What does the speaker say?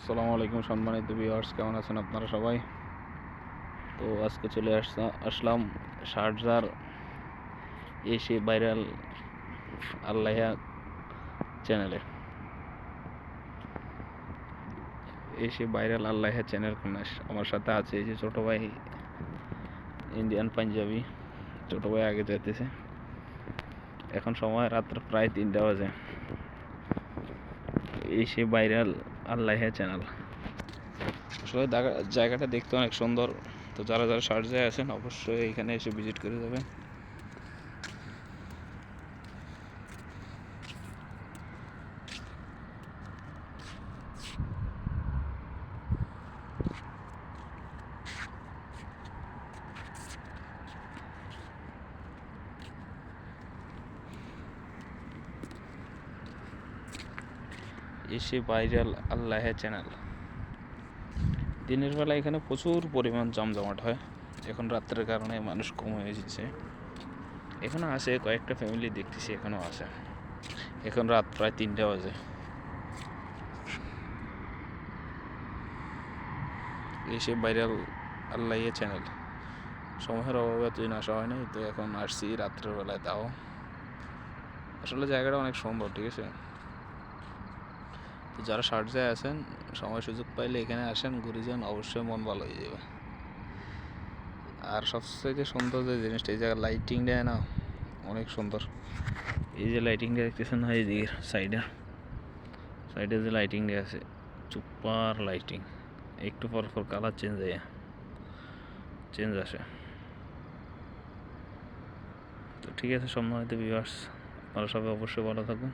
আসসালামু আলাইকুম সম্মানিত ভিউয়ার্স, কেমন আছেন আপনারা সবাই? তো আজকে চলে আসলাম শারজার এসে ভাইরাল আল্লাহিয়া চ্যানেলে। এসে ভাইরাল আল্লাহিয়া চ্যানেল আমার সাথে আছে এই যে ছোট ভাই, ইন্ডিয়ান পাঞ্জাবি। ছোট ভাই আগে যেতেছে। এখন সময় রাত্র প্রায় 3টা বাজে। এসে ভাইরাল আল্লাহিয়া চ্যানেল। আসলে জায়গাটা দেখতে অনেক সুন্দর। তো যারা যারা শারজায় আছেন অবশ্যই এখানে এসে ভিজিট করে যাবেন। এসে ভাইরাল আল্লাহিয়া চ্যানেল। দিনের বেলা এখানে প্রচুর পরিমাণ জমজমাট হয়। এখন রাত্রের কারণে মানুষ কম হয়ে এসেছে। এখনও আসে কয়েকটা ফ্যামিলি দেখতেছি, এখনও আসে। এখন রাত প্রায় 3টা বাজে। এসে ভাইরাল আল্লাহিয়া চ্যানেল। সময়ের অভাবে এতদিন আসা হয় নাই, তো এখন আসছি রাত্রের বেলায়। তাও আসলে জায়গাটা অনেক সুন্দর, ঠিক আছে। তো যারা শারজায় আছেন সময় সুযোগ পাইলে এখানে আসেন, ঘুরে যান, অবশ্যই মন ভালো হয়ে যাবে। আর সবথেকে সুন্দর যে জিনিসটা, এই জায়গায় লাইটিং দেয় না, অনেক সুন্দর। এই যে লাইটিংটা দেখতেছেন না, এই দিকের সাইডে যে লাইটিং দেওয়া আছে, সুপার লাইটিং। একটু পর পর কালার চেঞ্জ আসে। তো ঠিক আছে সম্মানিত ভিউয়ার্স, আপনারা সবাই অবশ্যই ভালো থাকুন।